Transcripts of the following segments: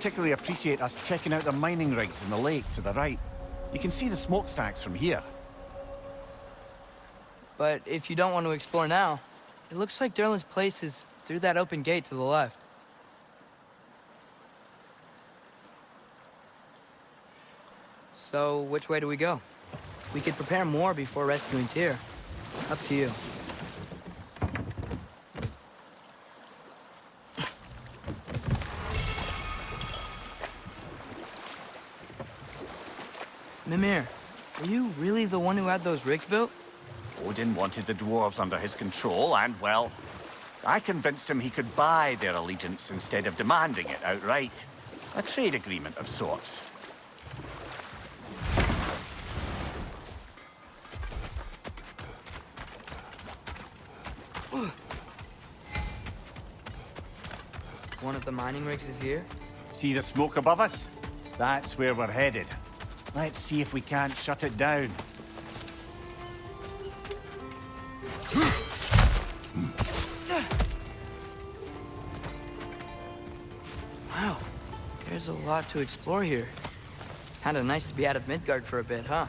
particularly appreciate us checking out the mining rigs in the lake to the right. You can see the smokestacks from here. But if you don't want to explore now, it looks like Durlin's place is through that open gate to the left. So, which way do we go? We could prepare more before rescuing Tyr. Up to you. Mimir, are you really the one who had those rigs built? Odin wanted the dwarves under his control, and, well, I convinced him he could buy their allegiance instead of demanding it outright. A trade agreement of sorts. One of the mining rigs is here? See the smoke above us? That's where we're headed. Let's see if we can't shut it down. Wow, there's a lot to explore here. Kinda nice to be out of Midgard for a bit, huh?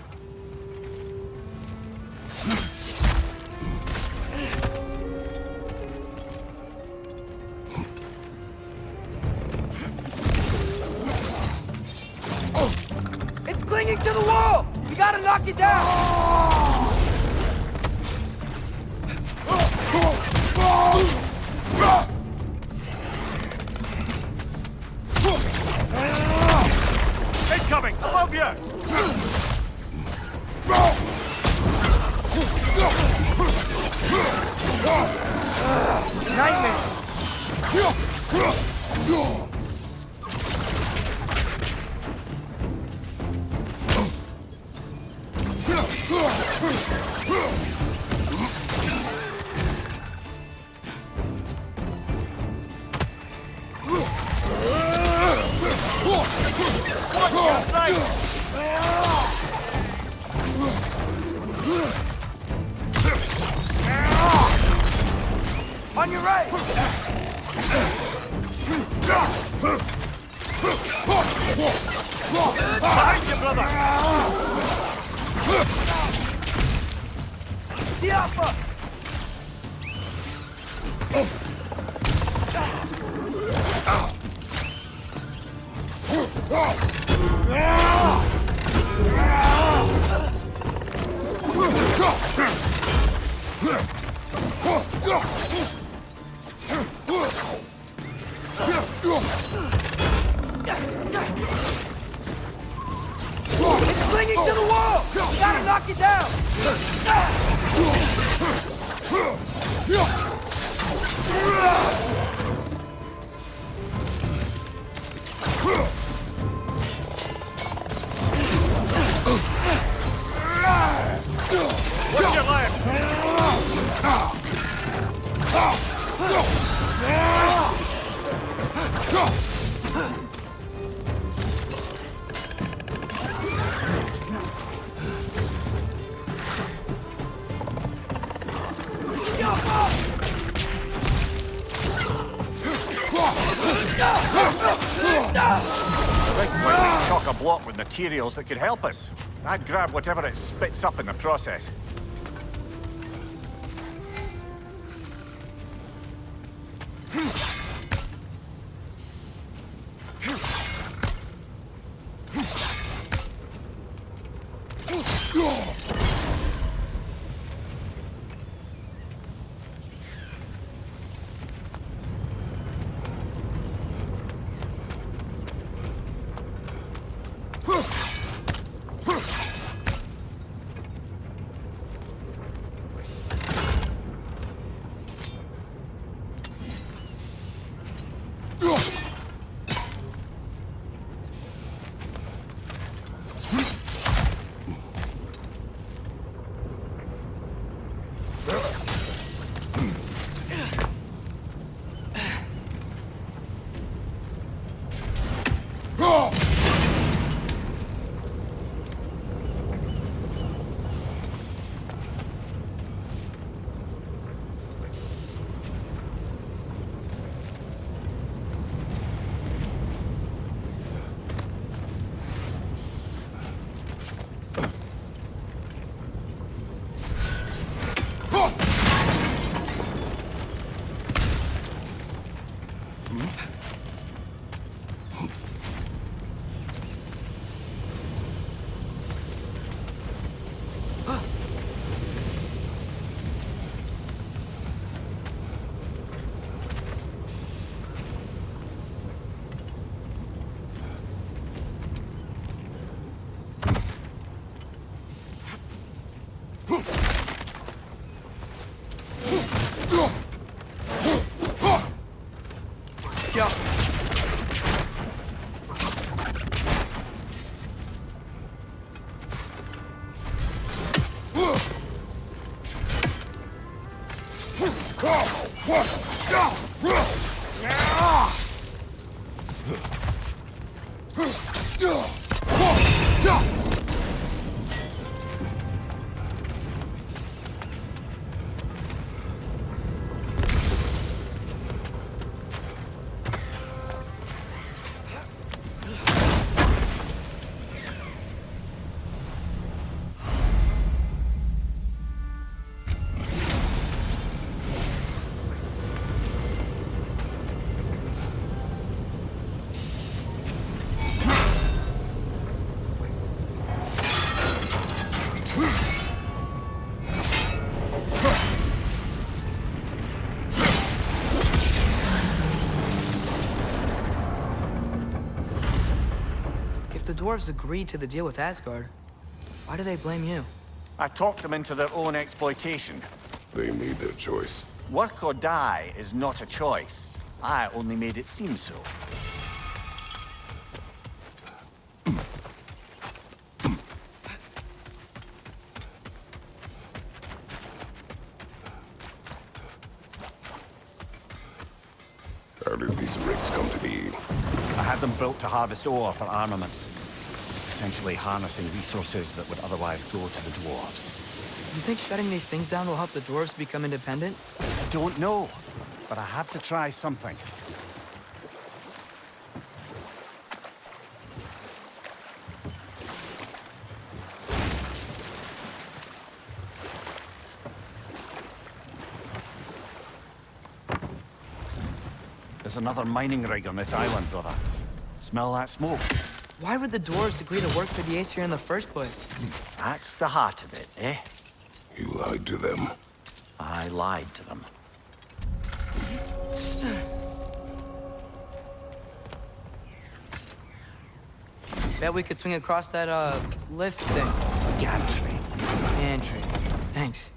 It's clinging to the wall! We gotta knock it down! Incoming! Above you! Nightmare! On your right! Behind you, brother! Diapa! It's clinging to the wall! We gotta knock it down! What's your left? Right, might stock a block with materials that could help us. I'd grab whatever it spits up in the process. The dwarves agreed to the deal with Asgard. Why do they blame you? I talked them into their own exploitation. They made their choice. Work or die is not a choice. I only made it seem so. How did these rigs come to be? I had them built to harvest ore for armaments. Essentially harnessing resources that would otherwise go to the dwarves. You think shutting these things down will help the dwarves become independent? I don't know, but I have to try something. There's another mining rig on this island, brother. Smell that smoke? Why would the dwarves agree to work for the Aesir in the first place? That's the heart of it, eh? You lied to them. I lied to them. Bet we could swing across that, lift thing. Gantry. Gantry. Thanks.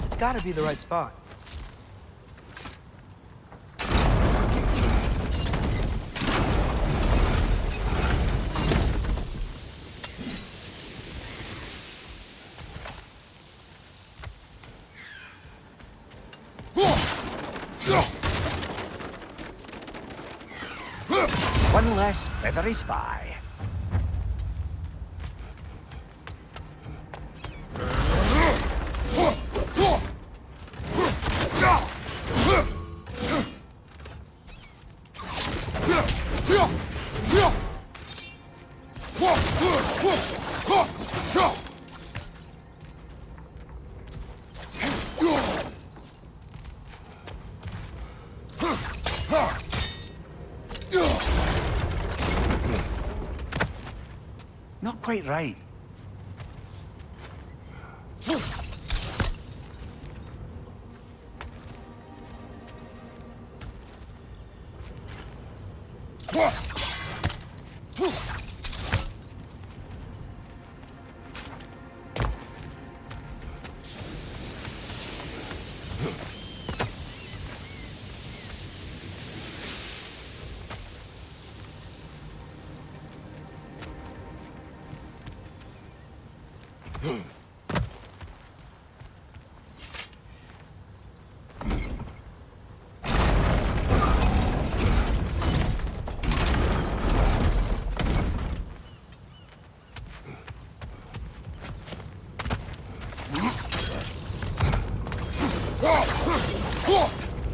It's gotta be the right spot. One less feathery spy. Not quite right.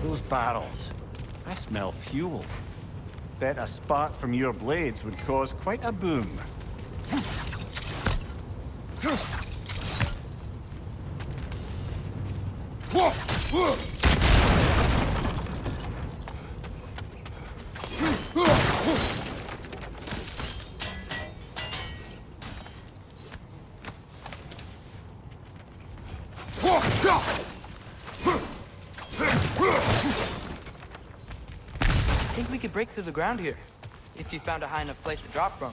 Those barrels. I smell fuel. Bet a spark from your blades would cause quite a boom. I think we could break through the ground here, if you found a high enough place to drop from.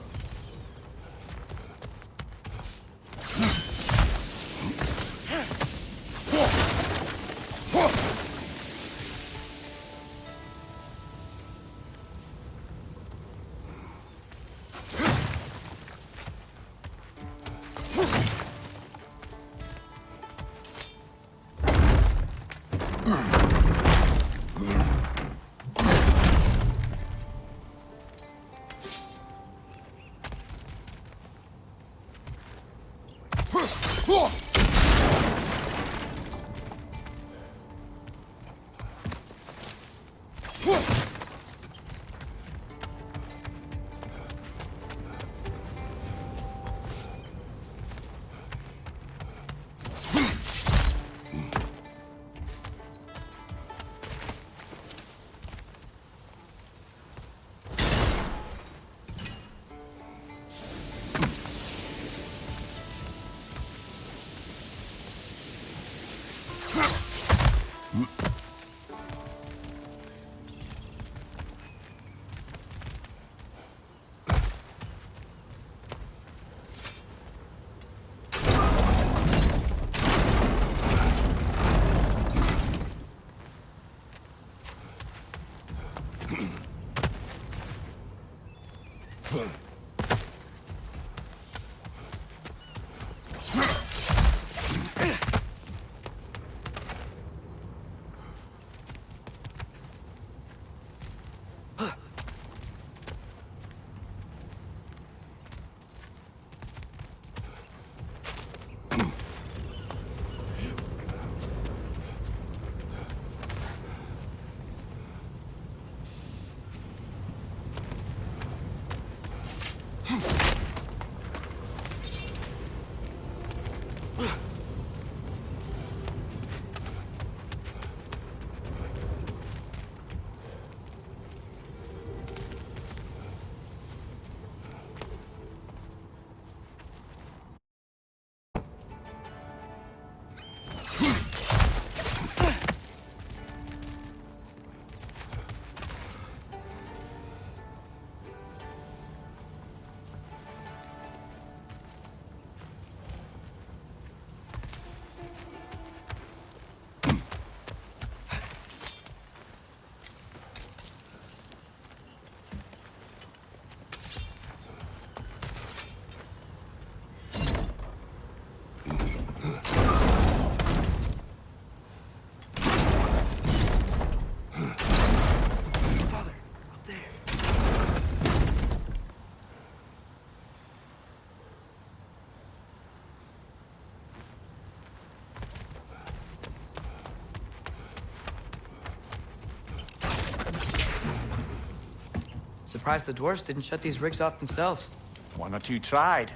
Surprised the dwarves didn't shut these rigs off themselves. One or two tried.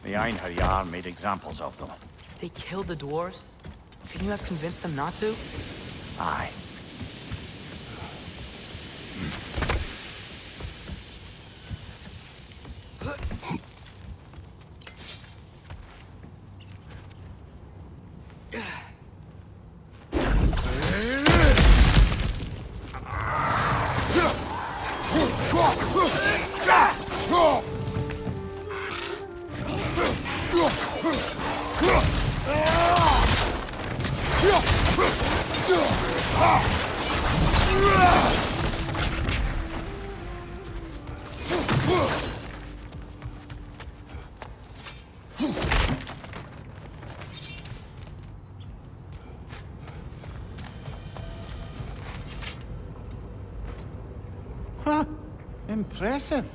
The Einherjar made examples of them. They killed the dwarves? Couldn't you have convinced them not to? Aye. Huh. Impressive.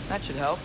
That should help.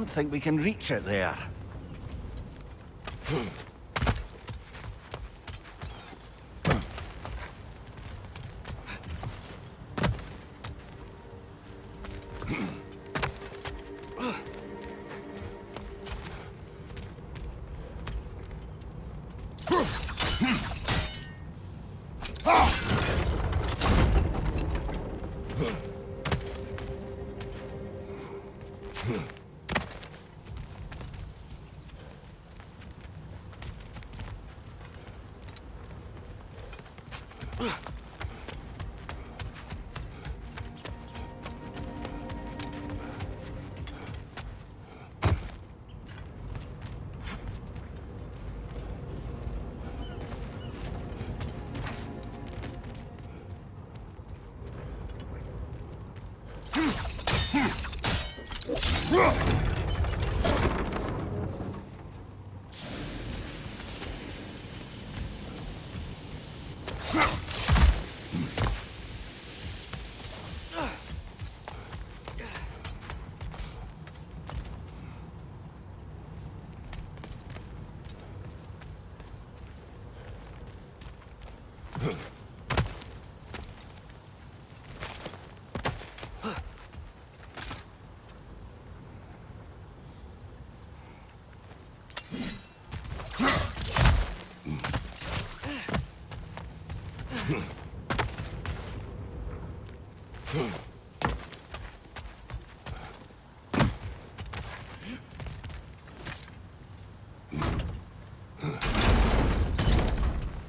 Don't think we can reach it there.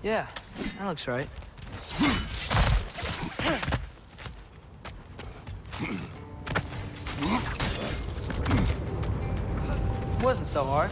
Yeah, that looks right. Wasn't so hard.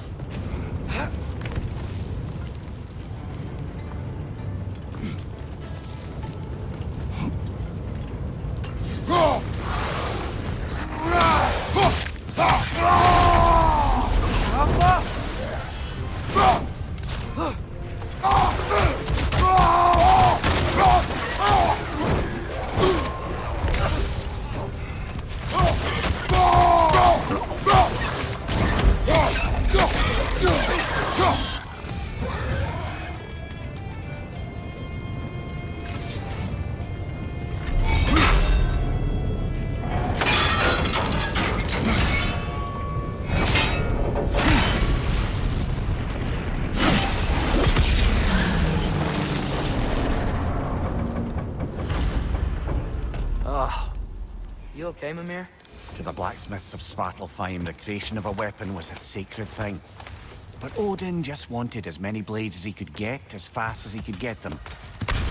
You okay, Mimir? To the blacksmiths of Svartalfheim, the creation of a weapon was a sacred thing. But Odin just wanted as many blades as he could get, as fast as he could get them.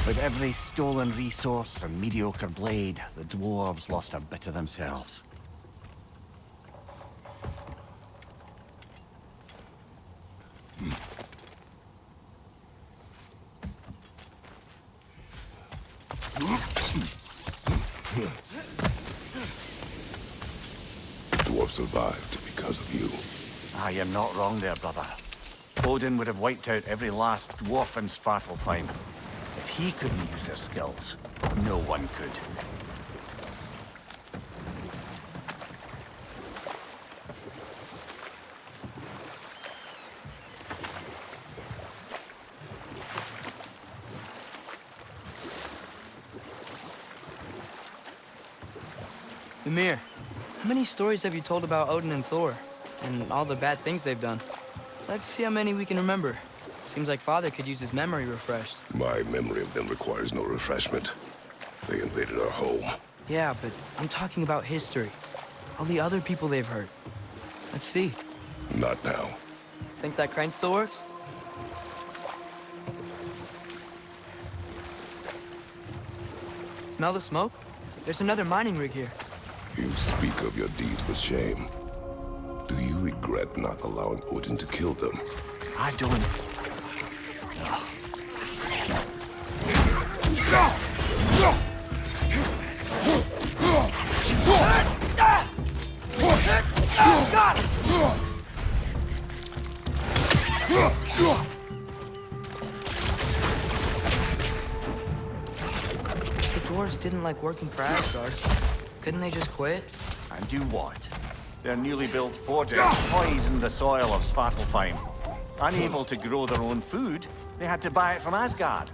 With every stolen resource and mediocre blade, the dwarves lost a bit of themselves. Dwarf survived because of you. I am not wrong there, brother. Odin would have wiped out every last dwarf in Svartalfheim. If he couldn't use their skills, no one could. Mimir, how many stories have you told about Odin and Thor? And all the bad things they've done? Let's see how many we can remember. Seems like Father could use his memory refreshed. My memory of them requires no refreshment. They invaded our home. Yeah, but I'm talking about history. All the other people they've hurt. Let's see. Not now. Think that crane still works? Smell the smoke? There's another mining rig here. You speak of your deeds with shame. Do you regret not allowing Odin to kill them? I don't... The dwarves didn't like working for Asgard. Couldn't they just quit? And do what? Their newly built forges poisoned the soil of Svartalfheim. Unable to grow their own food, they had to buy it from Asgard.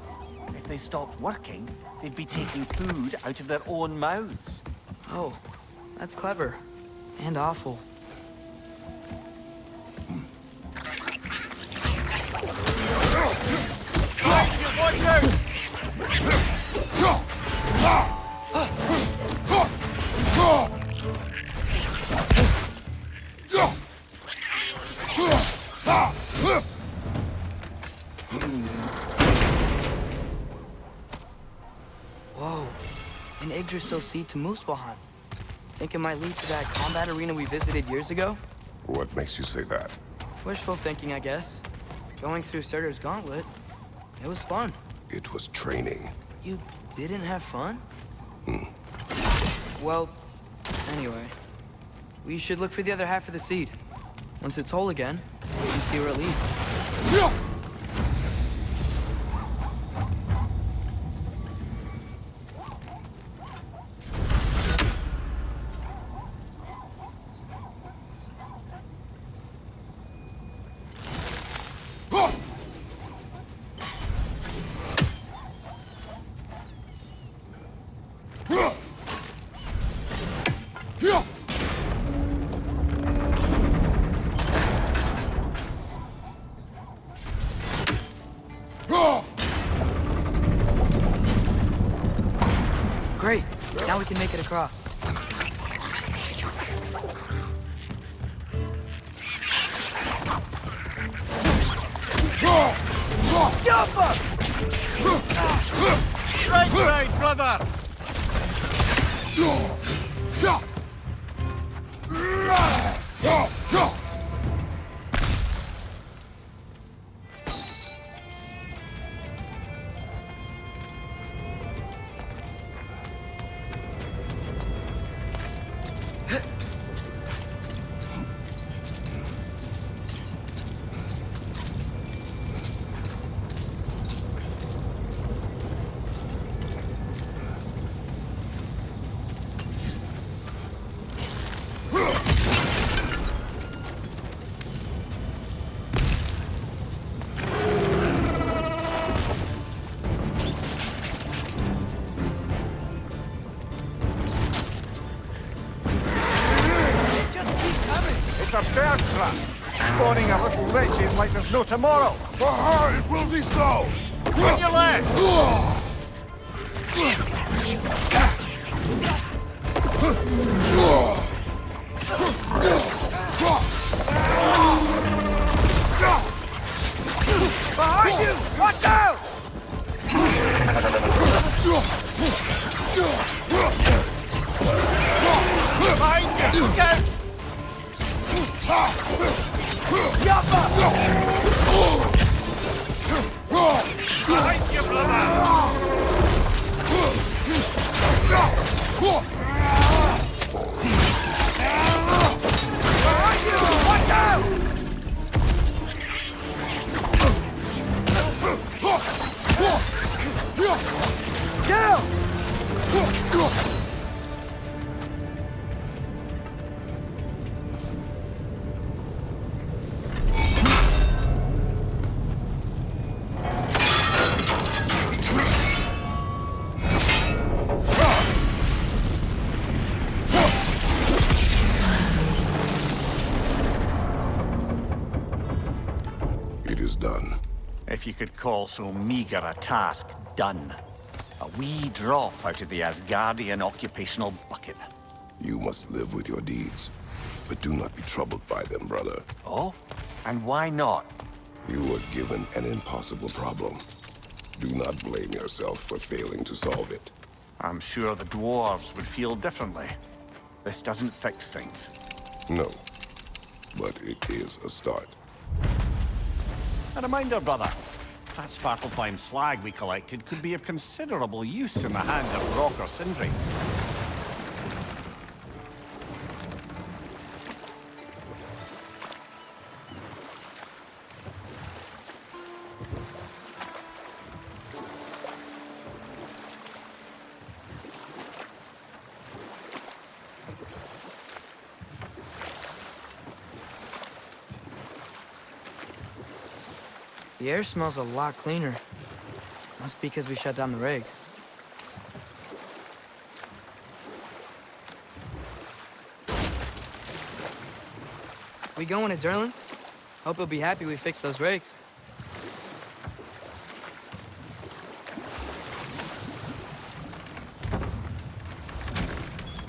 If they stopped working, they'd be taking food out of their own mouths. Oh, that's clever. And awful. Watch out! Whoa, an Yggdrasil seed to Muspelheim. Think it might lead to that combat arena we visited years ago? What makes you say that? Wishful thinking, I guess. Going through Surtur's gauntlet, it was fun. It was training. You didn't have fun? Well, Anyway, we should look for the other half of the seed. Once it's whole again, we can see where it leads. Great. Now we can make it across. Right, brother! It's a bear trap! Spawning a little wretches like there's no tomorrow! For her, it will be so! On your left! Behind you! Watch out! Behind you! Look out! Behind you, brother! Behind you! Watch out! Down! It is done. If you could call so meager a task done. A wee drop out of the Asgardian occupational bucket. You must live with your deeds, but do not be troubled by them, brother. Oh? And why not? You were given an impossible problem. Do not blame yourself for failing to solve it. I'm sure the dwarves would feel differently. This doesn't fix things. No, but it is a start. A reminder, brother. That Svartalfheim slag we collected could be of considerable use in the hands of Rock or Sindri. The air smells a lot cleaner. Must be because we shut down the rigs. We going to Durlin's? Hope he'll be happy we fixed those rigs.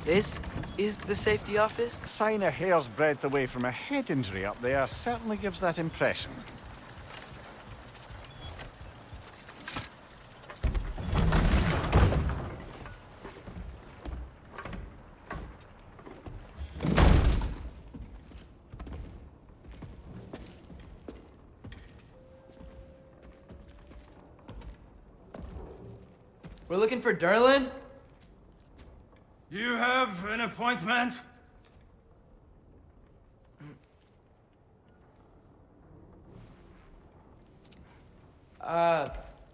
This is the safety office? A sign a hair's breadth away from a head injury up there certainly gives that impression. We're looking for Durlin? You have an appointment?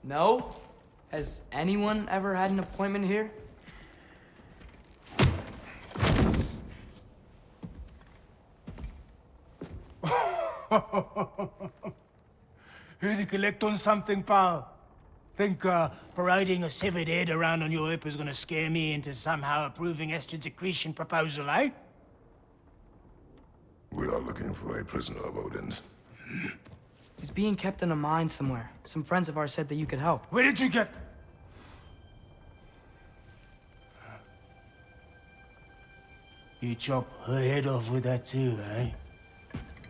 No? Has anyone ever had an appointment here? Here to collect on something, pal? Think parading a severed head around on your hip is gonna scare me into somehow approving Esther's accretion proposal, eh? We are looking for a prisoner of Odin's. He's being kept in a mine somewhere. Some friends of ours said that you could help. Where did you get... You chop her head off with that too, eh?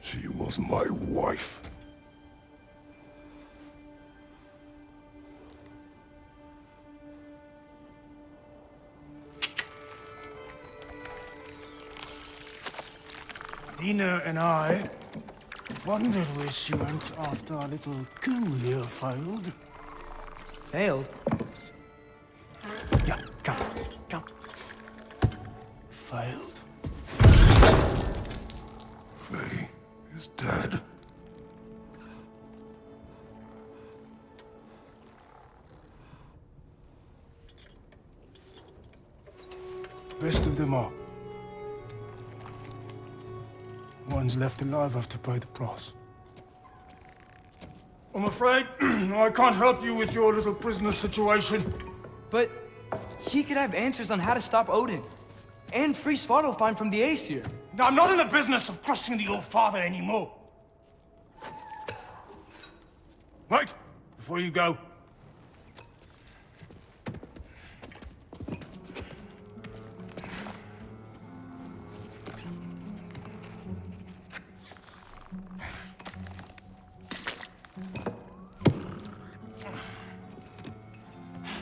She was my wife. Dina and I wondered where she went after our little coup here failed. Failed? Yeah, jump. Failed. Faye is dead. Best of them are. One's left alive have to pay the price. I'm afraid I can't help you with your little prisoner situation. But he could have answers on how to stop Odin. And free Svartalfheim from the Aesir. Now, I'm not in the business of crossing the old father anymore. Wait, before you go.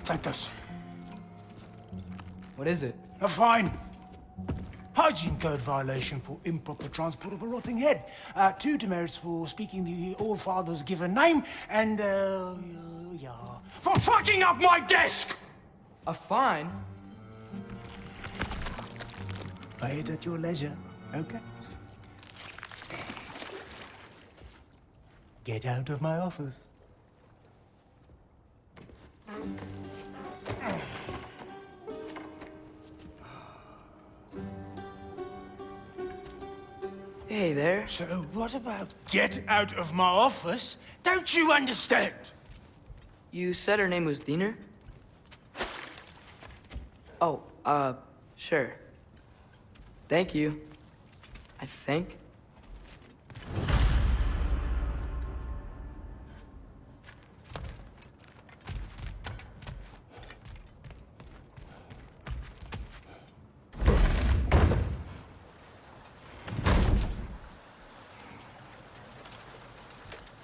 Take this. What is it? A fine. Hygiene code violation for improper transport of a rotting head. 2 demerits for speaking the All-Father's given name, and, yeah. For fucking up my desk! A fine? Pay it at your leisure, okay? Get out of my office. Hey there. So what about get out of my office? Don't you understand? You said her name was Diener? Oh, sure. Thank you. I think.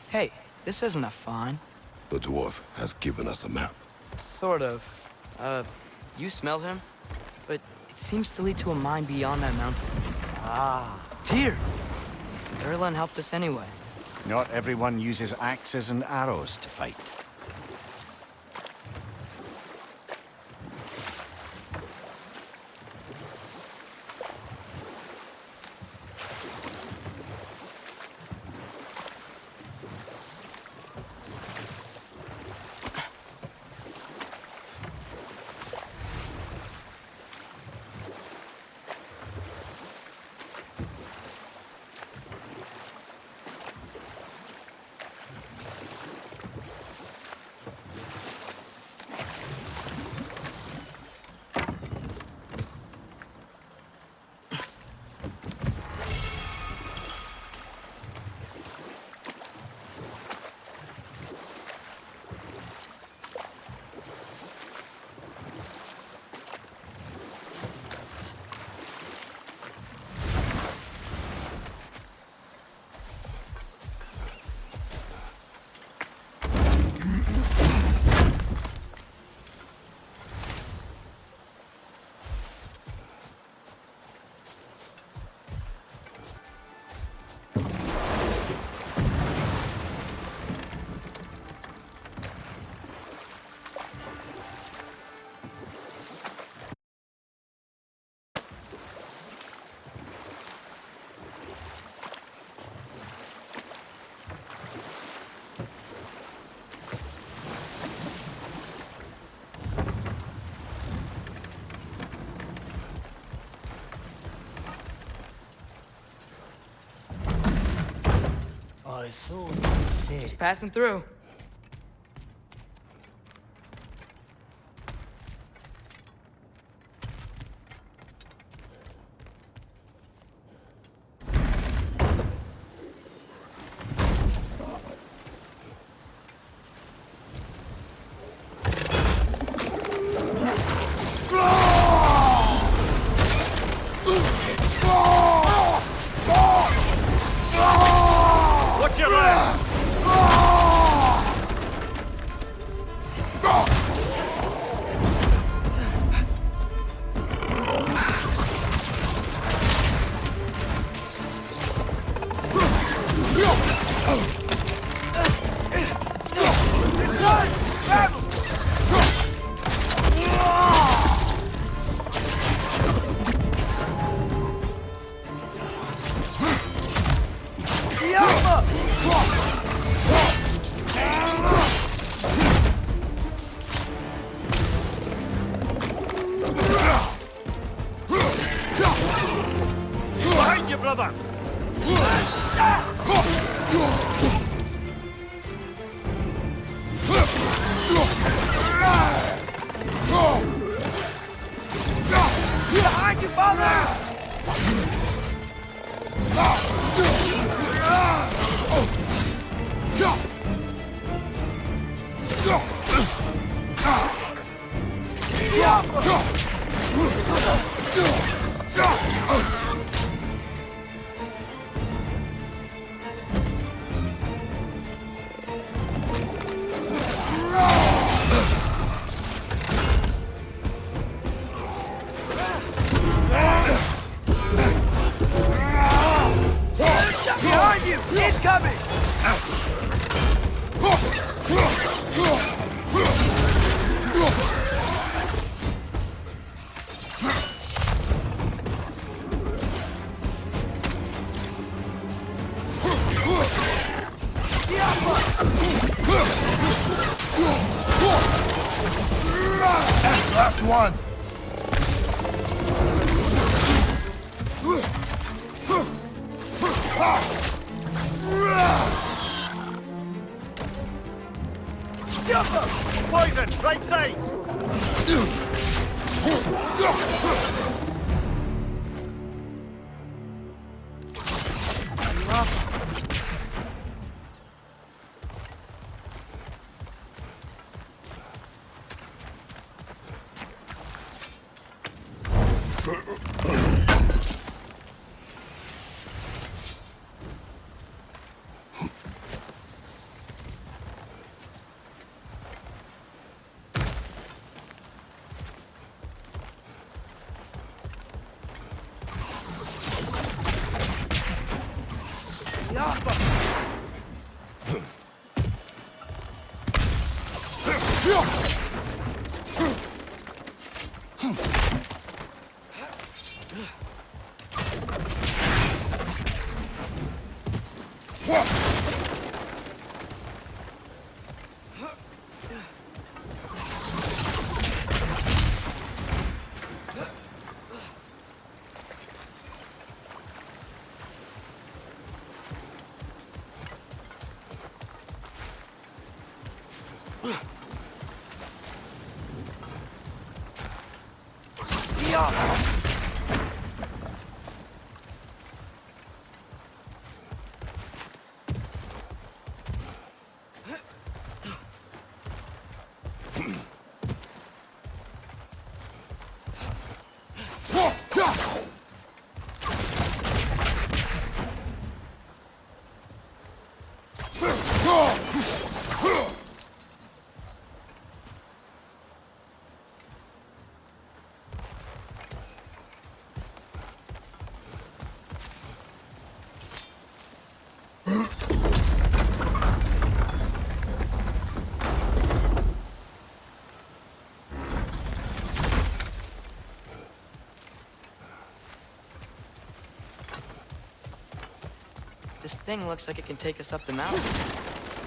Hey, this isn't a fine. The dwarf has given us a map. Sort of. You smell him? But it seems to lead to a mine beyond that mountain. Ah, Tyr! Durlin helped us anyway. not everyone uses axes and arrows to fight. Just passing through. Watch your left! Behind you, brother! Behind you, father! Behind you! Incoming! Last one! Poison! Right side! This thing looks like it can take us up the mountain.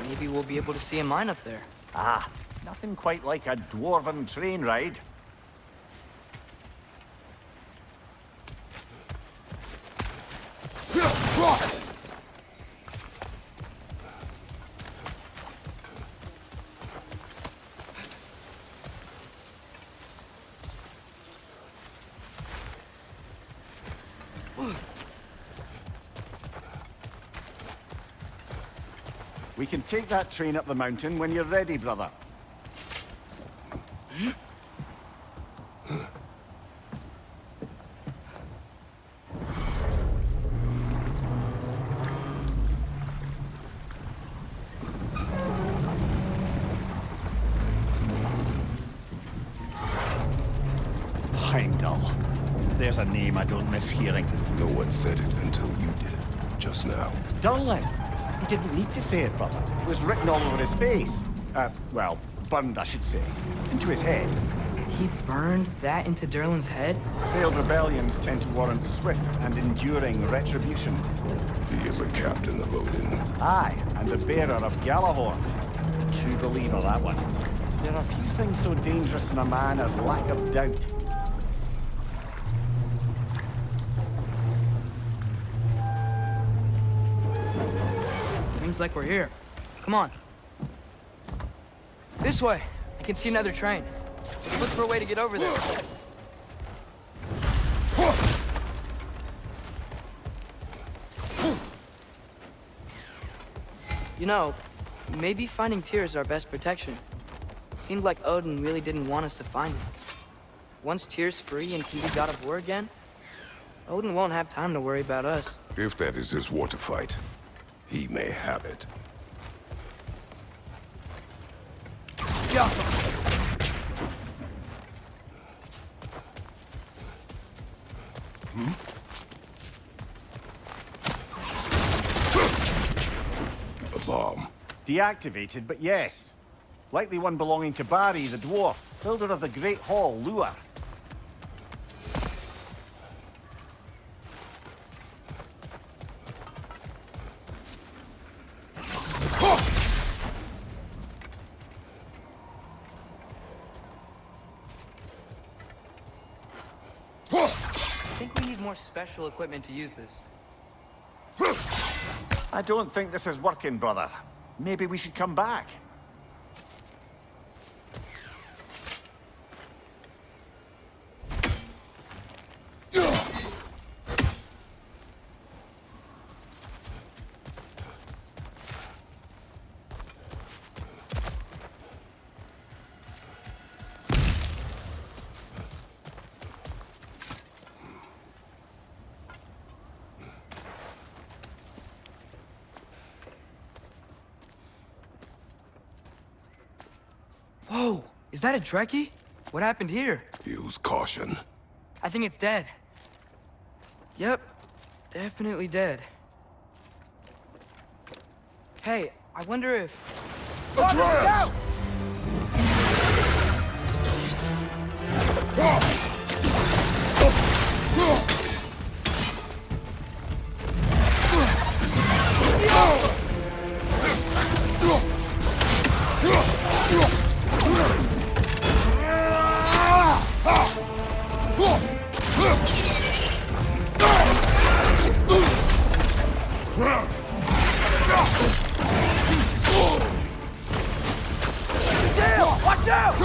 Maybe we'll be able to see a mine up there. Ah, nothing quite like a dwarven train ride. We can take that train up the mountain when you're ready, brother. Heimdall. There's a name I don't miss hearing. No one said it until you did, just now. Durlin. He didn't need to say it, brother. It was written all over his face. Well, burned, I should say. Into his head. He burned that into Durlin's head? Failed rebellions tend to warrant swift and enduring retribution. He is a captain of Odin. Aye, and the bearer of Galahorn. True believer, that one. There are few things so dangerous in a man as lack of doubt. Seems like we're here. Come on. This way. I can see another train. Let's look for a way to get over there. You know, maybe finding Tyr is our best protection. Seemed like Odin really didn't want us to find him. Once Tyr's free and can be God of War again, Odin won't have time to worry about us. If that is his war to fight, he may have it. Yeah. A bomb. Deactivated, but yes. Likely one belonging to Barry, the dwarf, builder of the Great Hall, Lua. I think we need more special equipment to use this. I don't think this is working, brother. Maybe we should come back. Whoa! Is that a Dreki? What happened here? Use caution. I think it's dead. Yep. Definitely dead. Hey, I wonder if... Atreus! Watch out!